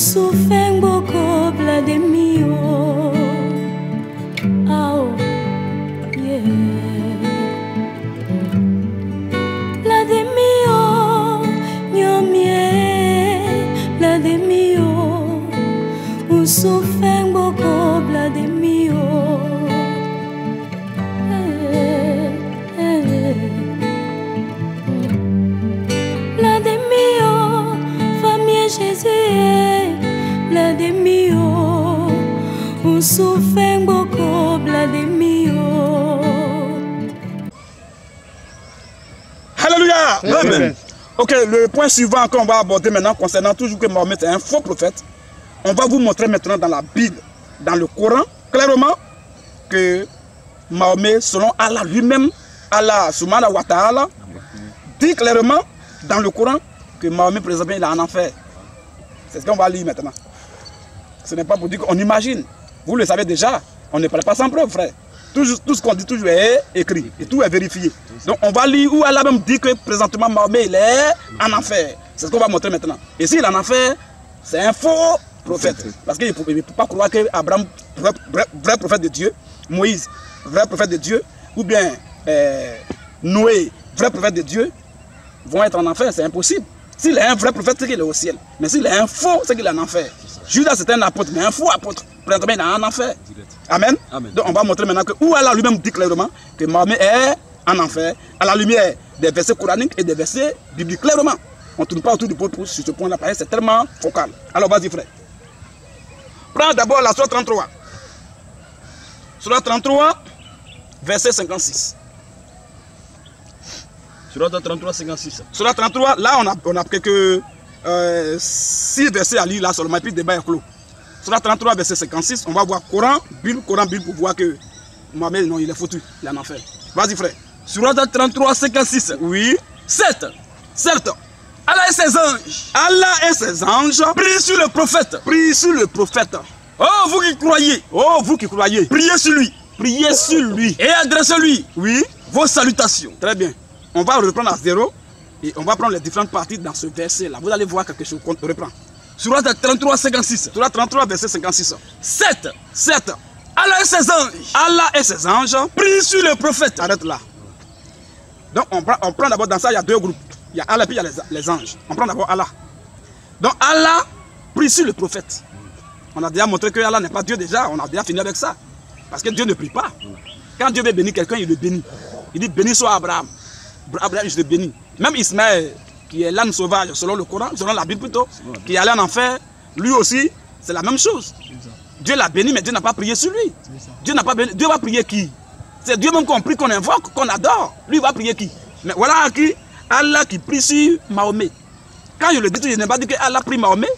souffre beaucoup de mio. Oh, yeah. La de mio, mio mie, la de mio. Souffre beaucoup de mio. La de mio, famille Jésus, la de mio, on souffre beaucoup de mio. Alléluia. Amen. Ok, le point suivant qu'on va aborder maintenant concernant toujours que Mahomet est un faux prophète. On va vous montrer maintenant dans la Bible, dans le Coran, clairement que Mahomet, selon Allah lui-même, Allah subhanahu wa ta'ala, dit clairement dans le Coran que Mahomet, présentement, il est en enfer. C'est ce qu'on va lire maintenant. Ce n'est pas pour dire qu'on imagine. Vous le savez déjà, on ne parle pas sans preuve, frère. Tout ce qu'on dit toujours est écrit et tout est vérifié. Donc on va lire où Allah même dit que présentement Mahomet, il est en enfer. C'est ce qu'on va montrer maintenant. Et s'il est en enfer, c'est un faux prophète. Parce qu'il ne peut pas croire que Abraham, vrai prophète de Dieu, Moïse, vrai prophète de Dieu, ou bien Noé, vrai prophète de Dieu, vont être en enfer. C'est impossible. S'il est un vrai prophète, c'est qu'il est au ciel. Mais s'il est un faux, c'est qu'il est en enfer. Judas, c'est un apôtre, mais un faux apôtre. Présentement, il est en enfer. Amen. Amen. Donc on va montrer maintenant que où Allah lui-même dit clairement que Mahomet est en enfer, à la lumière des versets coraniques et des versets bibliques. Clairement. On ne tourne pas autour du pot sur ce point-là, c'est tellement focal. Alors vas-y frère. Prends d'abord la sourate 33. Sourate 33, verset 56. Sourate 33, 56. Sourate 33, là on a quelques 6 versets à lire là seulement, et puis le débat est clos. Sourate 33, verset 56, on va voir Coran, Bible pour voir que Mohamed, non, il est foutu, il est en enfer. Vas-y frère. Sourate 33, 56. Oui. Certes. Allah et ses anges. Allah et ses anges Priez sur le prophète. Priez sur le prophète. Oh, vous qui croyez. Oh, vous qui croyez. Priez sur lui. Priez sur lui. Et adressez-lui. Oui. Vos salutations. Très bien. On va reprendre à zéro. Et on va prendre les différentes parties dans ce verset-là. Vous allez voir quelque chose qu'on reprend. Sourate 33, 56. Sourate 33, verset 56. Certes. Allah et ses anges. Allah et ses anges. Priez sur le prophète. Arrête là. Donc on prend d'abord dans ça, il y a deux groupes. Il y a Allah et puis il y a les anges. On prend d'abord Allah. Donc Allah prie sur le prophète. On a déjà montré que Allah n'est pas Dieu déjà. On a déjà fini avec ça. Parce que Dieu ne prie pas. Quand Dieu veut bénir quelqu'un, il le bénit. Il dit béni soit Abraham. Abraham, je te bénis. Même Ismaël, qui est l'âne sauvage, selon le Coran, selon la Bible plutôt, qui est allé en enfer, lui aussi, c'est la même chose. Dieu l'a béni, mais Dieu n'a pas prié sur lui. Dieu n'a pas béni. Dieu va prier qui? C'est Dieu même qu'on prie, qu'on invoque, qu'on adore. Lui, il va prier qui? Mais voilà qui? Allah qui prie sur Mahomet. Quand je le dis, je n'ai pas dit que Allah prie Mahomet.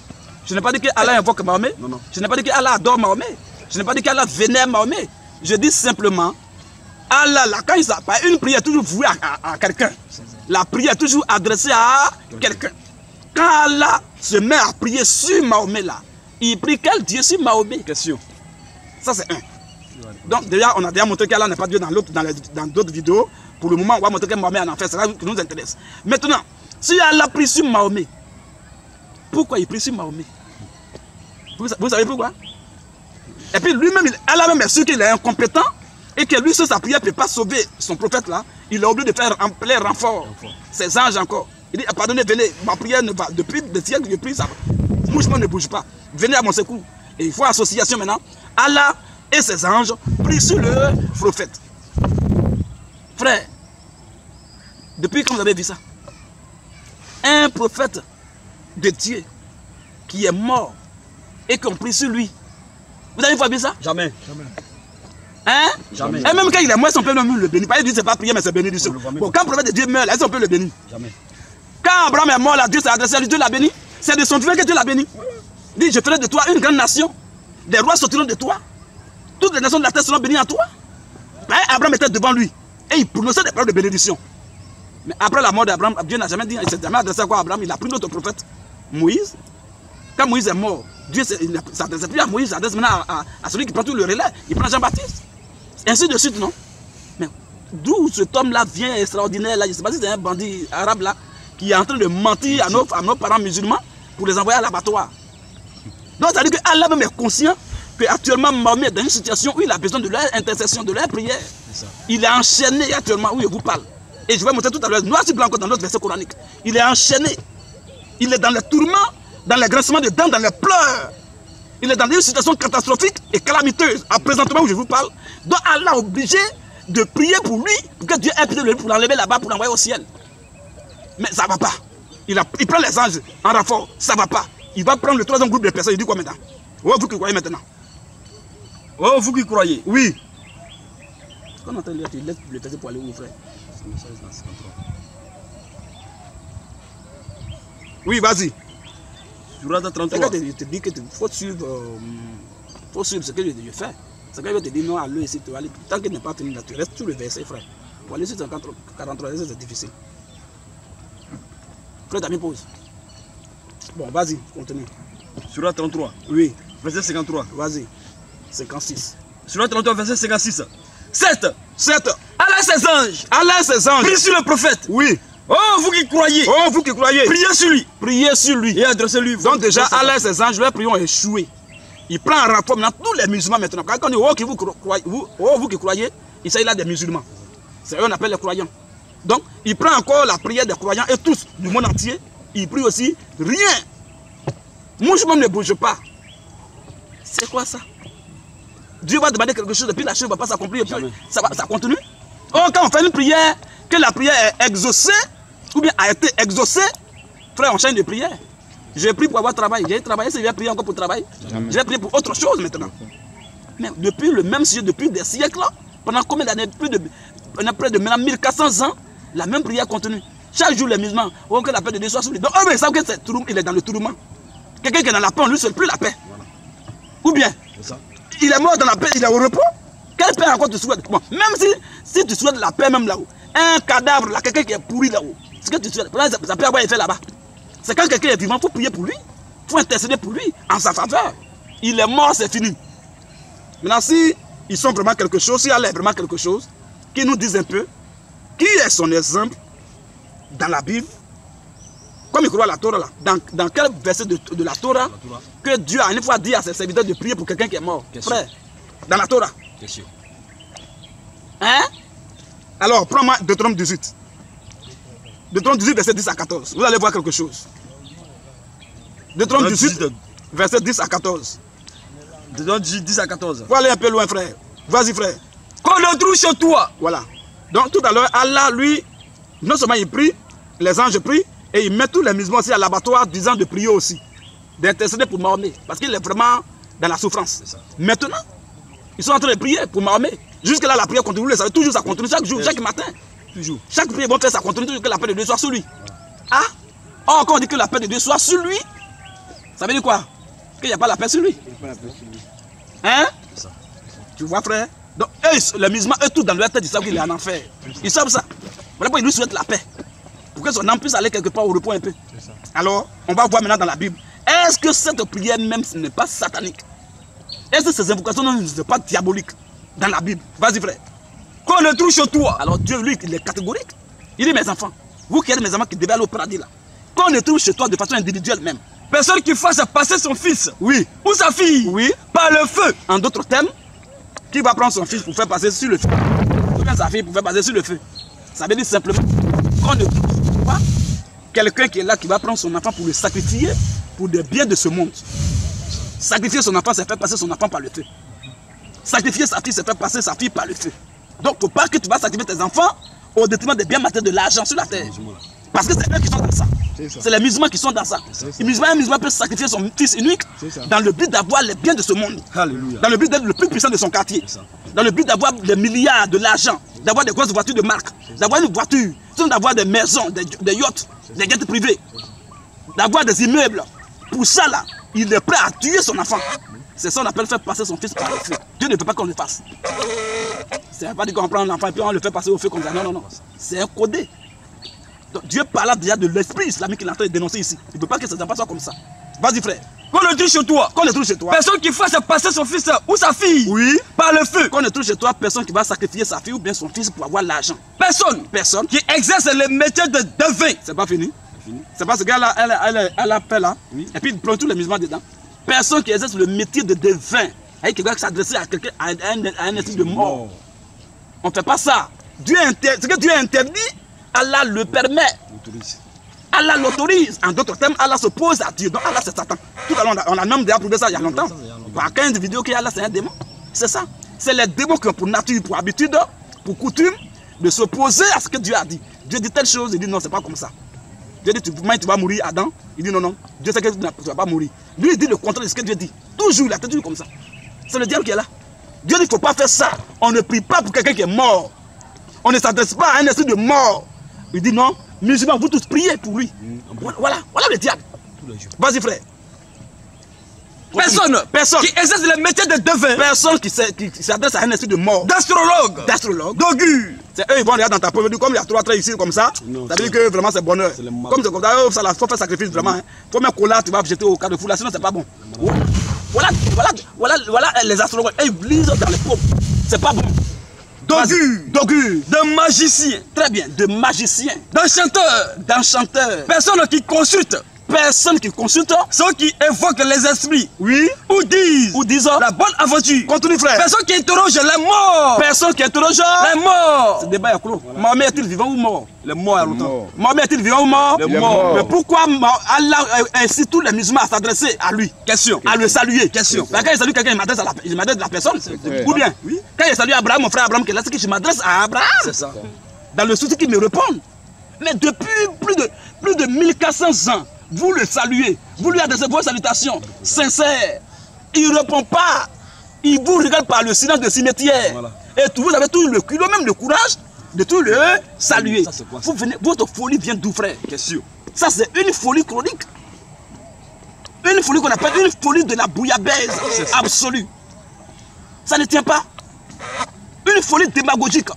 Je n'ai pas dit que Allah invoque Mahomet. Non. Je n'ai pas dit que Allah adore Mahomet. Je n'ai pas dit qu'Allah vénère Mahomet. Je dis simplement, Allah, là, quand il s'appelle, une prière est toujours vouée à quelqu'un. La prière est toujours adressée à quelqu'un. Quand Allah se met à prier sur Mahomet, là, il prie quel Dieu sur Mahomet? Question. Ça, c'est un. Donc, déjà, on a déjà montré qu'Allah n'est pas Dieu dans d'autres vidéos. Pour le moment, on va montrer que Mahomet est en enfer. C'est ça qui nous intéresse. Maintenant, si Allah prie sur Mahomet, pourquoi il prie sur Mahomet? Vous savez pourquoi? Et puis lui-même, Allah même est sûr qu'il est incompétent et que lui, sur sa prière, ne peut pas sauver son prophète là. Il est obligé de faire un plein renfort. Ses anges encore. Il dit, pardonnez, venez, ma prière ne va. Depuis des siècles que je prie, ça mouvement ne bouge pas. Venez à mon secours. Et il faut association maintenant. Allah et ses anges prient sur le prophète. Frère, depuis quand vous avez vu ça? Un prophète de Dieu qui est mort et qu'on prie sur lui. Vous avez vu ça? Jamais. Hein? Jamais. Et même quand il est mort, on peut même le bénir. Pas dire c'est pas prier, mais c'est bénédiction. Bon, quand le prophète de Dieu meurt, est-ce qu'on peut le bénir? Jamais. Quand Abraham est mort, là, Dieu s'est adressé à lui, Dieu l'a béni. C'est de son vivant que Dieu l'a béni. Il dit, je ferai de toi une grande nation. Des rois sortiront de toi. Toutes les nations de la terre seront bénies en toi. Mais Abraham était devant lui. Et il prononçait des paroles de bénédiction. Mais après la mort d'Abraham, Dieu n'a jamais dit, il ne s'est jamais adressé à quoi Abraham? Il a pris notre prophète, Moïse. Quand Moïse est mort, Dieu ne s'adresse plus à Moïse, il s'adresse maintenant à celui qui prend tout le relais. Il prend Jean-Baptiste. Ainsi de suite, non? Mais d'où cet homme-là vient extraordinaire, là, je ne sais pas si c'est un bandit arabe là, qui est en train de mentir à nos parents musulmans pour les envoyer à l'abattoir. Donc, ça veut dire qu'Allah même est conscient qu'actuellement, Mahomet est dans une situation où il a besoin de leur intercession, de leur prière. Il est enchaîné actuellement, où je vous parle. Et je vais montrer tout à l'heure, noir sur blanc dans notre verset coranique. Il est enchaîné. Il est dans les tourments, dans les grincements de dents, dans les pleurs. Il est dans une situation catastrophique et calamiteuse. À présentement où je vous parle, donc Allah est obligé de prier pour lui, pour que Dieu ait pitié de lui, pour l'enlever là-bas, pour l'envoyer au ciel. Mais ça ne va pas. Il prend les anges en renfort, ça ne va pas. Il va prendre le troisième groupe de personnes, il dit quoi maintenant? Oh, vous qui croyez maintenant? Oh, vous qui croyez? Oui. Quand on entend lire, tu laisses le verset pour aller où, frère? Oui, vas-y. Surat 33. Je te dis qu'il faut suivre ce que je fais. C'est quand je te dis non à lui ici, tu vas aller. Tant qu'il n'est pas fini là, tu restes sur le verset, frère. Pour aller sur 43, c'est difficile. Frère, t'as mis pause. Bon, vas-y, continue. Surat 33. Oui. Verset 53. Vas-y. 56. Surat 33, verset 56. 7. Allah et ses anges. Allah et ses anges. Prie sur le prophète. Oui. Oh, vous qui croyez. Oh, vous qui croyez. Priez sur lui. Priez sur lui. Et adressez-lui. Donc déjà, Allah et ses anges, leurs prières ont échoué. Il prend un rapport maintenant tous les musulmans maintenant. Quand on dit oh, vous qui croyez, il s'agit là des musulmans. C'est eux qu'on appelle les croyants. Donc, il prend encore la prière des croyants et tous du monde entier. Il prie aussi. Rien. Moi, ne bouge pas. C'est quoi ça? Dieu va demander quelque chose et puis la chose ne va pas s'accomplir. Ça continue. Oh, quand on fait une prière, que la prière est exaucée, ou bien a été exaucée, frère, on change de prière. J'ai prié pour avoir travail. J'ai travaillé, si j'ai prié encore pour travail. J'ai prié pour autre chose maintenant. Mais depuis le même sujet, depuis des siècles, pendant combien d'années? Près de maintenant 1400 ans, la même prière continue. Chaque jour, les musulmans, oh, que la paix de Dieu soit sur lui. Donc, eux, ils savent qu'il est dans le tourment. Quelqu'un qui est dans la paix, on lui ne souhaite plus la paix. Ou bien, il est mort dans la paix, il est au repos. Quelle paix encore tu souhaites? Bon, même si tu souhaites la paix, même là-haut, un cadavre, là, quelqu'un qui est pourri là-haut, c'est ce que tu souhaites. Ça peut avoir effet là-bas. C'est quand quelqu'un est vivant, il faut prier pour lui. Il faut intercéder pour lui, en sa faveur. Il est mort, c'est fini. Maintenant, si ils sont vraiment quelque chose, si Allah est vraiment quelque chose, qui nous disent un peu, qui est son exemple dans la Bible, comme il croit à la Torah, là, dans quel verset de la Torah que Dieu a une fois dit à ses serviteurs de prier pour quelqu'un qui est mort? Frère, dans la Torah. Question. Hein? Alors, prends-moi Deutéronome 18. Deutéronome 18, verset 10 à 14. Vous allez voir quelque chose. Deutéronome 18, verset 10 à 14. Deutéronome 10 à 14. Faut aller un peu loin, frère. Vas-y, frère. Qu'on le trouve chez toi. Voilà. Donc, tout à l'heure, Allah, lui, non seulement il prie, les anges prient, et il met tous les musulmans aussi à l'abattoir, disant de prier aussi, d'intercéder pour Mahomet, parce qu'il est vraiment dans la souffrance. Maintenant, ils sont en train de prier pour Mahomet. Jusque là, la prière continue, vous savez, toujours ça continue, chaque jour, chaque matin. Toujours. Chaque prière, bon, ça continue toujours que la paix de Dieu soit sur lui. Ah? Or, quand on dit que la paix de Dieu soit sur lui, ça veut dire quoi? Qu'il n'y a pas la paix sur lui. Hein? Tu vois, frère? Donc, eux, les musulmans, eux, tous dans leur tête, ils savent qu'il est en enfer. Ils savent ça. Voilà pourquoi ils lui souhaitent la paix. Pour que son âme puisse aller quelque part au repos un peu. Alors, on va voir maintenant dans la Bible. Est-ce que cette prière même n'est pas satanique? Est-ce que ces invocations ne sont pas diaboliques dans la Bible? Vas-y, frère. Qu'on le trouve chez toi. Alors, Dieu, lui, il est catégorique. Il dit, mes enfants, vous qui êtes mes enfants qui devez aller au paradis là, qu'on le trouve chez toi de façon individuelle même. Personne qui fasse passer son fils. Oui. Ou sa fille. Oui. Par le feu. En d'autres termes, qui va prendre son fils pour faire passer sur le feu? Ou bien sa fille pour faire passer sur le feu? Ça veut dire simplement qu'on ne trouve pas quelqu'un qui est là qui va prendre son enfant pour le sacrifier pour le bien de ce monde. Sacrifier son enfant, c'est faire passer son enfant par le feu. Sacrifier sa fille, c'est faire passer sa fille par le feu. Donc, il ne faut pas que tu vas sacrifier tes enfants au détriment des biens matériels, de l'argent sur la terre. Parce que c'est eux qui sont dans ça. C'est les musulmans qui sont dans ça. Un musulman peut sacrifier son fils unique dans le but d'avoir les biens de ce monde. Alléluia. Dans le but d'être le plus puissant de son quartier. Dans le but d'avoir des milliards, de l'argent, d'avoir des grosses voitures de marque, d'avoir une voiture, d'avoir des maisons, des yachts, des jets privés, d'avoir des immeubles. Pour ça, là, il est prêt à tuer son enfant. C'est ça qu'on appelle faire passer son fils par le feu. Dieu ne peut pas qu'on le fasse. C'est pas dire qu'on prend l'enfant et puis on le fait passer au feu comme ça. Non, non, non. C'est un codé. Donc, Dieu parle déjà de l'esprit islamique qu'il est en train de dénoncer ici. Il ne peut pas que ses enfants soient comme ça. Vas-y, frère. Qu'on le trouve chez toi. Qu'on le trouve chez toi. Personne qui fasse passer son fils ou sa fille. Oui. Par le feu. Qu'on le trouve chez toi, personne qui va sacrifier sa fille ou bien son fils pour avoir l'argent. Personne. Personne. Qui exerce le métier de devin. C'est pas fini. C'est parce que elle a fait là. Oui. Et puis il plonge tous les musulmans dedans. Personne qui exerce le métier de devin, avec quelqu'un qui s'adresse à quelqu'un, à un esprit de mort. On ne fait pas ça. Ce que Dieu interdit, Allah le permet. Allah l'autorise. En d'autres termes, Allah s'oppose à Dieu. Donc Allah c'est Satan. Tout à l'heure, on a même déjà prouvé ça il y a longtemps. Par 15 vidéos que Allah c'est un démon. C'est ça. C'est les démons qui ont pour nature, pour habitude, pour coutume, de s'opposer à ce que Dieu a dit. Dieu dit telle chose, il dit non, c'est pas comme ça. Dieu dit tu vas mourir, Adam. Il dit non, non. Dieu sait que tu ne vas pas mourir. Lui, il dit le contraire de ce que Dieu dit. Toujours, il a toujours comme ça. C'est le diable qui est là. Dieu dit qu'il ne faut pas faire ça. On ne prie pas pour quelqu'un qui est mort. On ne s'adresse pas à un esprit de mort. Il dit non, musulmans, vous tous priez pour lui. Voilà le diable. Vas-y, frère. Personne qui exerce le métier de devin. Personne qui s'adresse à un esprit de mort. D'astrologue. D'augure. C'est eux, ils vont regarder dans ta pauvreté. Comme il y a 3 traits ici, comme ça. Ça veut dire que vraiment c'est bonheur. Comme c'est comme ça, il faut faire sacrifice vraiment. Il faut mettre collard, tu vas jeter au carrefour là, sinon c'est pas bon. Voilà les astrologues. Ils lisent dans les pauvres. C'est pas bon. D'augure. De magicien. Très bien. De magicien. D'enchanteur. Personne qui consulte. Ceux qui évoquent les esprits. Oui. Ou disent la bonne aventure. Continue, frère. Personne qui interroge les morts. Ce débat est clos. Mahomet est-il vivant ou mort? Le mort est longtemps. Mahomet est-il vivant ou mort? Le mort. Mais pourquoi Allah incite tous les musulmans à s'adresser à lui? Question. À le saluer? Question. Quand il salue quelqu'un, il m'adresse à la personne. Ou bien, quand il salue Abraham, mon frère Abraham, je m'adresse à Abraham. C'est ça. Dans le souci qu'il me répond. Mais depuis plus de 1400 ans, vous le saluez, vous lui adressez vos salutations sincères. Il ne répond pas. Il vous regarde par le silence de cimetière. Voilà. Et vous avez tout le culot, même le courage de tout le saluer. Ça, vous venez, votre folie vient d'où, frère? Question. Ça, c'est une folie chronique. Une folie qu'on appelle une folie de la bouillabaisse absolue. Ça ne tient pas. Une folie démagogique.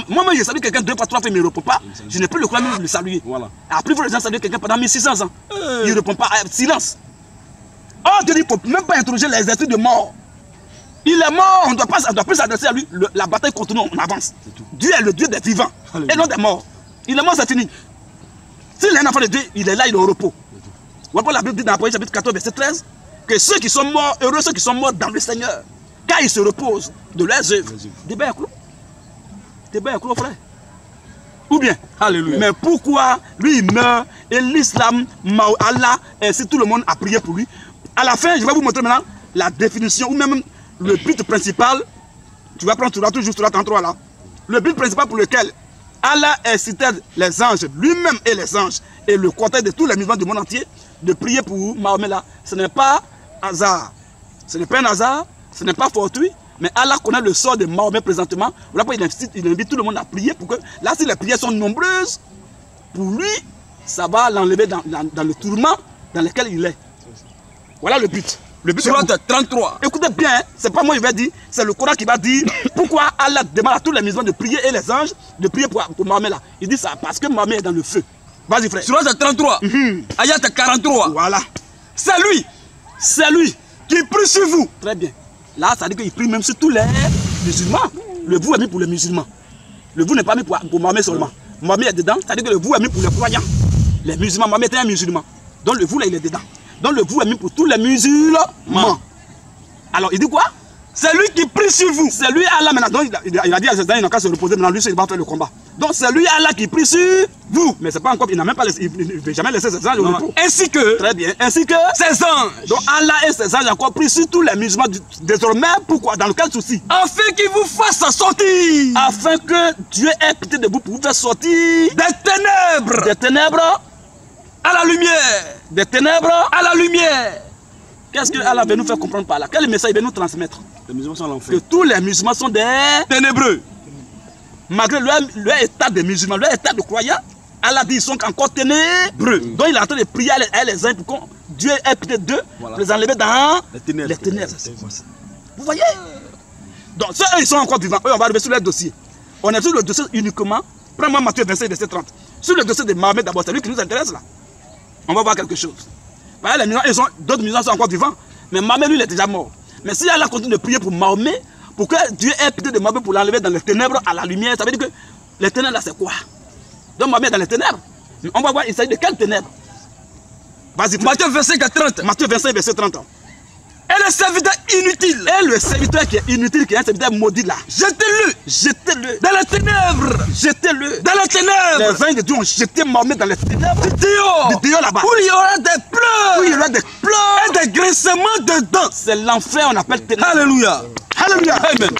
Moi-même, j'ai salué quelqu'un 2 fois, 3 fois, il ne me répond pas. Je n'ai plus le courage de le saluer. Voilà. Après, les gens saluent quelqu'un pendant 1600 ans. Il ne répond pas. Silence. Oh, Dieu dit qu'il ne faut même pas interroger les esprits de mort. Il est mort, on ne doit plus s'adresser à lui. La bataille continue, on avance. Dieu est le Dieu des vivants et non des morts. Il est mort, c'est fini. S'il est un enfant de Dieu, il est là, il est au repos. Voilà la Bible dit dans Apocalypse chapitre 14, verset 13, que ceux qui sont morts, heureux ceux qui sont morts dans le Seigneur, car ils se reposent de leurs œuvres. Débat est clos. Débat est clos, frère. Ou bien, alléluia. Mais pourquoi lui il meurt et l'islam, Allah, incite tout le monde à prier pour lui? À la fin, je vais vous montrer maintenant la définition ou même le but principal. Tu vas prendre toujours Surah 33 là. Le but principal pour lequel Allah incitait les anges, lui-même et les anges, et le cortège de tous les musulmans du monde entier, de prier pour Mahomet là. Ce n'est pas hasard. Ce n'est pas un hasard, ce n'est pas fortuit. Mais Allah connaît le sort de Mahomet présentement. Voilà pourquoi il invite tout le monde à prier pour que, là, si les prières sont nombreuses, pour lui, ça va l'enlever dans le tourment dans lequel il est. Voilà le but. Le but Surah 33. Écoutez bien, hein, c'est pas moi qui vais dire, c'est le Coran qui va dire pourquoi Allah demande à tous les musulmans de prier et les anges de prier pour Mahomet là. Il dit ça parce que Mahomet est dans le feu. Vas-y, frère. Surah 33. Ayat 43. Voilà. C'est lui qui prie sur vous. Très bien. Là, ça dit qu'il prie même sur tous les musulmans. Le vous est mis pour les musulmans. Le vous n'est pas mis pour Mahomet seulement. Mahomet est dedans, ça dit que le vous est mis pour les croyants. Les musulmans, Mahomet est un musulman. Donc le vous là, il est dedans. Donc le vous est mis pour tous les musulmans. Alors, il dit quoi? C'est lui qui prie sur vous. C'est lui Allah maintenant. Donc, il a dit à ses amis, il n'a qu'à se reposer. Maintenant, lui, il va faire le combat. Donc, c'est lui Allah qui prie sur vous. Mais c'est pas encore, il n'a même pas laissé, il ne veut jamais laisser ses anges au repos. Ainsi que, très bien, ainsi que ses anges. Donc, Allah et ses anges ont encore pris sur tous les musulmans désormais. Pourquoi? Dans quel souci? Afin qu'il vous fasse sortir. Afin que Dieu ait pitié de vous pour vous faire sortir des ténèbres. Des ténèbres à la lumière. Des ténèbres à la lumière. Qu'est-ce que Allah veut nous faire comprendre par là? Quel message il veut nous transmettre? Les musulmans sont l'enfer. Que tous les musulmans sont des ténébreux. Malgré leur état de musulmans, leur état de croyants, Allah dit qu'ils sont encore ténébreux. Donc il est en train de prier à les uns pour que Dieu ait pitié d'eux, pour les enlever dans les ténèbres. Vous voyez? Donc ceux ils sont encore vivants. Eux, on va arriver sur leur dossier. On est sur le dossier uniquement. Prends-moi Matthieu 25, verset 30. Sur le dossier de Mahomet d'abord, c'est lui qui nous intéresse là. On va voir quelque chose. D'autres musulmans sont encore vivants. Mais Mahomet, lui, il est déjà mort. Mais si Allah continue de prier pour Mahomet, pour que Dieu ait pitié de Mahomet pour l'enlever dans les ténèbres à la lumière, ça veut dire que les ténèbres là, c'est quoi? Donc Mahomet est dans les ténèbres. On va voir, il s'agit de quelles ténèbres? Vas-y. Matthieu 25 30. Matthieu 25, verset 30. Et le serviteur inutile. Et le serviteur qui est inutile, qui est un serviteur maudit là. Jetez-le. Jetez-le. Dans les ténèbres. Jetez-le. Dans les ténèbres. Les anges de Dieu ont jeté Mahomet dans les ténèbres. Du dehors là-bas. Où il y aura des pleurs. Où il y aura des pleurs. Et des grincements de dents. C'est l'enfer, on appelle ténèbres. Alléluia. Alléluia. Amen.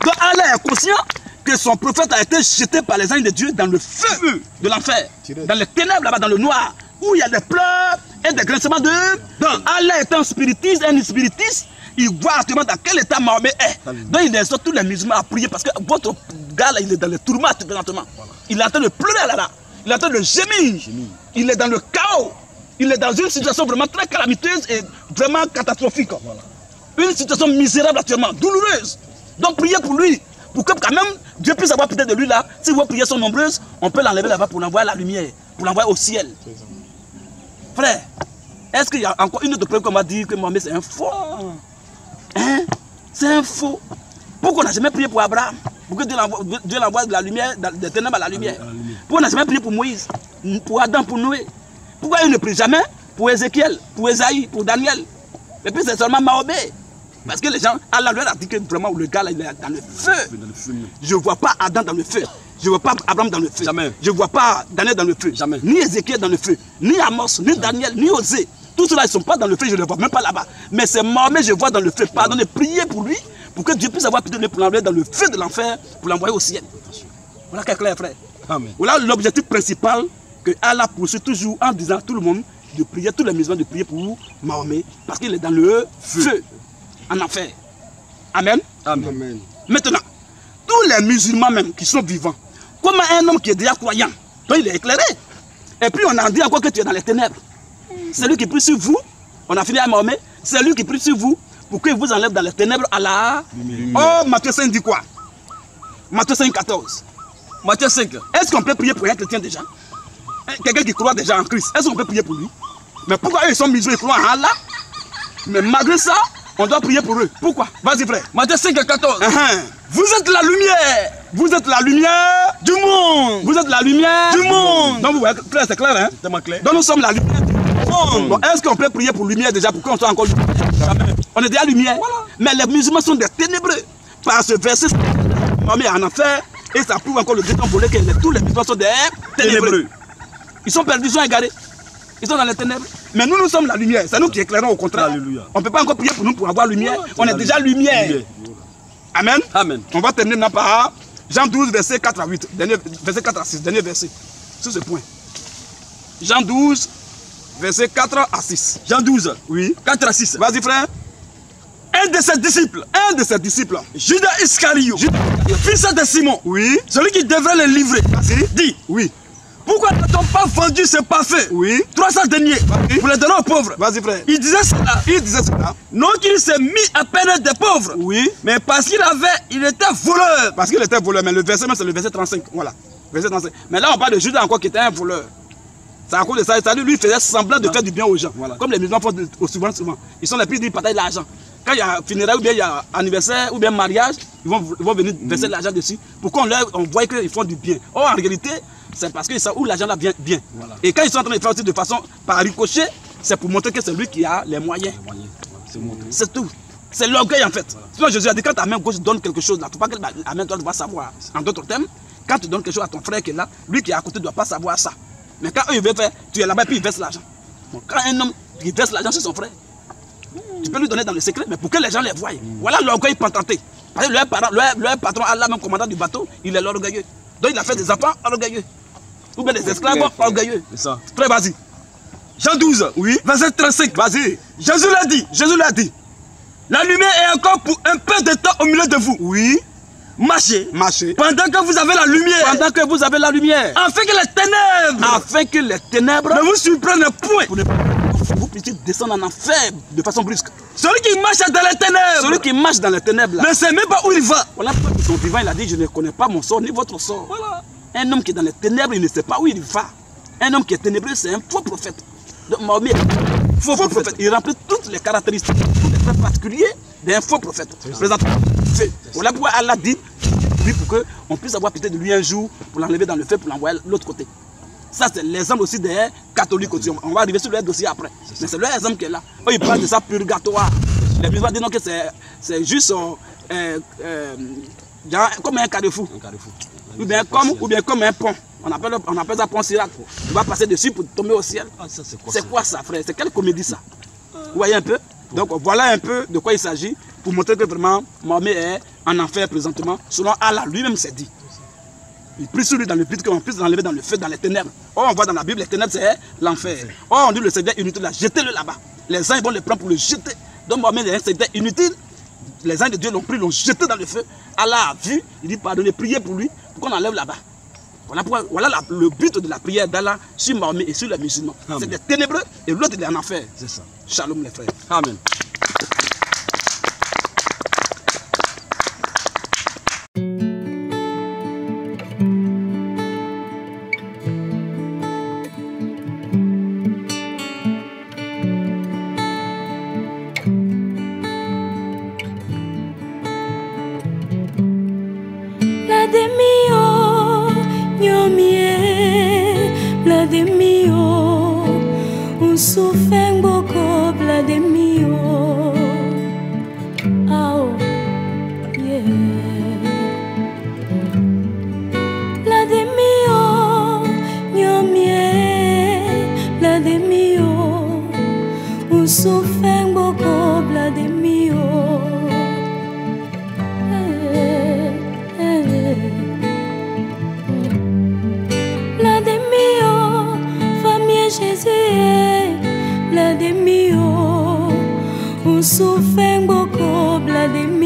Donc Allah est conscient que son prophète a été jeté par les anges de Dieu dans le feu de l'enfer. Dans les ténèbres là-bas, dans le noir. Où il y a des pleurs et des grincements de dents. Allah est un spiritiste, il voit actuellement dans quel état Mahomet est. Donc il exhorte tous les musulmans à prier parce que votre gars là, il est dans le tourment présentement. Il est en train de pleurer là. Il est en train de gémir. Il est dans le chaos. Il est dans une situation vraiment très calamiteuse et vraiment catastrophique. Une situation misérable actuellement, douloureuse. Donc priez pour lui. Pour que quand même Dieu puisse avoir peut-être de lui là. Si vos prières sont nombreuses, on peut l'enlever là-bas pour l'envoyer à la lumière, pour l'envoyer au ciel. Frère, est-ce qu'il y a encore une autre preuve qu'on m'a dit que Mohamed c'est un faux? Hein? C'est un faux. Pourquoi on n'a jamais prié pour Abraham? Pourquoi Dieu l'envoie de la lumière, des ténèbres à la lumière? Pourquoi on n'a jamais prié pour Moïse, pour Adam, pour Noé? Pourquoi il ne prie jamais pour Ézéchiel, pour Esaïe, pour Daniel? Et puis c'est seulement Mahomet. Parce que les gens, Allah leur a dit que vraiment le gars là, il est dans le feu. Je ne vois pas Adam dans le feu. Je ne vois pas Abraham dans le feu. Jamais. Je ne vois pas Daniel dans le feu. Jamais. Ni Ézéchiel dans le feu. Ni Amos, ni Daniel, ni Osée. Tous ceux-là, ils ne sont pas dans le feu, je ne les vois même pas là-bas. Mais c'est Mahomet, je vois dans le feu. Pardonnez, priez pour lui, pour que Dieu puisse avoir pitié de lui, pour l'envoyer dans le feu de l'enfer, pour l'envoyer au ciel. Voilà quel clair, frère. Amen. Voilà l'objectif principal que Allah poursuit toujours en disant à tout le monde de prier, tous les musulmans de prier pour Mahomet, parce qu'il est dans le feu, en enfer. Amen. Amen. Maintenant, tous les musulmans même qui sont vivants, comment un homme qui est déjà croyant, donc il est éclairé. Et puis on a dit encore que tu es dans les ténèbres. C'est lui qui prie sur vous, on a fini à Mahomet, c'est lui qui prie sur vous pour qu'il vous enlève dans les ténèbres à la... Oh, Matthieu 5 dit quoi? Matthieu 5, 14. Matthieu 5. Est-ce qu'on peut prier pour un chrétien déjà? Quelqu'un qui croit déjà en Christ, est-ce qu'on peut prier pour lui? Mais pourquoi eux ils sont musulmans, ils croient en Allah? Mais malgré ça, on doit prier pour eux. Pourquoi? Vas-y frère. Matthieu 5, 14. Vous êtes la lumière. Vous êtes la lumière du monde. Vous êtes la lumière du monde. Donc vous voyez, c'est clair, hein? C'est tellement clair. Donc nous sommes la lumière du monde. Bon, est-ce qu'on peut prier pour lumière déjà pour qu'on soit encore lumière? Jamais. On est déjà lumière. Voilà. Mais les musulmans sont des ténébreux. Par ce verset, on met en enfer et ça prouve encore le deuxième volet que tous les musulmans sont des ténébreux. Ils sont perdus, ils sont égarés. Ils sont dans les ténèbres. Mais nous, nous sommes la lumière. C'est nous qui éclairons au contraire. Alléluia. On ne peut pas encore prier pour nous pour avoir lumière. On est déjà lumière. Amen. Amen. On va terminer maintenant par Jean 12, verset 4 à 8. Verset 4 à 6. Dernier verset. Sur ce point. Jean 12, verset 4 à 6. Jean 12. Oui. 4 à 6. Vas-y, frère. Un de ses disciples, Judas Iscariot, fils de Simon, oui, celui qui devrait le livrer, dit, oui. Pourquoi n'a-t-on pas vendu ce parfait? Oui. 300 deniers pour les donner aux pauvres. Vas-y, frère. Il disait cela. Non qu'il s'est mis à peine des pauvres. Oui. Mais parce qu'il était voleur. Parce qu'il était voleur. Mais le verset, c'est le verset 35. Voilà. Verset 35. Mais là, on parle de Judas encore qui était un voleur. C'est à cause de ça. Lui, il faisait semblant de faire du bien aux gens. Voilà. Comme les musulmans font souvent. Ils sont les plus, ils partagent l'argent. Quand il y a funérailles ou bien il y a anniversaire ou bien mariage, ils vont venir verser l'argent dessus pour qu'on voit qu'ils font du bien. Or, en réalité, c'est parce qu'ils savent où l'argent là vient bien. Voilà. Et quand ils sont en train de faire aussi de façon par ricochet, c'est pour montrer que c'est lui qui a les moyens. C'est tout. C'est l'orgueil en fait. Voilà. Sinon Jésus a dit quand ta main gauche donne quelque chose, il ne faut pas que la main droite doit savoir. En d'autres termes, quand tu donnes quelque chose à ton frère qui est là, lui qui est à côté ne doit pas savoir ça. Mais quand eux ils veulent faire, tu es là-bas et puis il verse l'argent. Donc, quand un homme qui verse l'argent chez son frère, tu peux lui donner dans le secret, mais pour que les gens les voient. Voilà l'orgueil pantanté. Parce que leur patron, Allah, même commandant du bateau, il est l'orgueilleux. Donc il a fait des enfants orgueilleux. Ou bien des esclaves orgueilleux. C'est ça. Très vas-y. Jean 12, oui. Verset 35. Vas-y. Jésus l'a dit. La lumière est encore pour un peu de temps au milieu de vous. Oui. Marchez. Marchez. Pendant que vous avez la lumière. Pendant que vous avez la lumière. Afin que les ténèbres. Afin que les ténèbres. Ne vous surprennent point. Pour ne pas vous puissiez descendre en enfer de façon brusque. Celui qui marche dans les ténèbres. Celui qui marche dans les ténèbres là. Ne sait même pas où il va. Voilà pourquoi son vivant il a dit je ne connais pas mon sort ni votre sort. Voilà. Un homme qui est dans les ténèbres, il ne sait pas où il va. Un homme qui est ténébreux, c'est un faux prophète. Donc Mahomet, faux prophète. Il remplit toutes les caractéristiques, tous les traits particuliers d'un faux prophète. Voilà pourquoi Allah dit lui pour qu'on puisse avoir pitié de lui un jour pour l'enlever dans le feu, pour l'envoyer de l'autre côté. Ça, c'est l'exemple aussi des catholiques aussi. On va arriver sur leur dossier après. Mais c'est leur exemple qui est là. Eux, ils parlent de ça purgatoire. Les musulmans disent non que c'est juste comme un carrefour. Ou bien comme un pont. On appelle ça pont Sirac. Tu vas passer dessus pour tomber au ciel. C'est quoi ça, frère? C'est quelle comédie ça? Vous voyez un peu? Donc voilà un peu de quoi il s'agit pour montrer que vraiment Mahomet est en enfer présentement. Selon Allah, lui-même s'est dit. Il prie sur lui dans le but qu'on puisse l'enlever dans le feu, dans les ténèbres. Or, on voit dans la Bible, les ténèbres, c'est l'enfer. Or, on dit le Seigneur inutile, là, jetez-le là-bas. Les uns, ils vont le prendre pour le jeter. Donc, Mohamed est un Seigneur inutile. Les uns de Dieu l'ont pris, l'ont jeté dans le feu. Allah a vu, il dit pardonnez, priez pour lui, pour qu'on enlève là-bas. Voilà le but de la prière d'Allah sur Mahomet et sur les musulmans. C'est des ténébreux et l'autre, il est en enfer. C'est ça. Shalom, les frères. Amen. Souffeng boko blademio. Oh, yeah. Blademio, nyomie, blademio. Souffeng boko blademio. Blademio, famille Jésus. Blademio, souffeng boko blademio.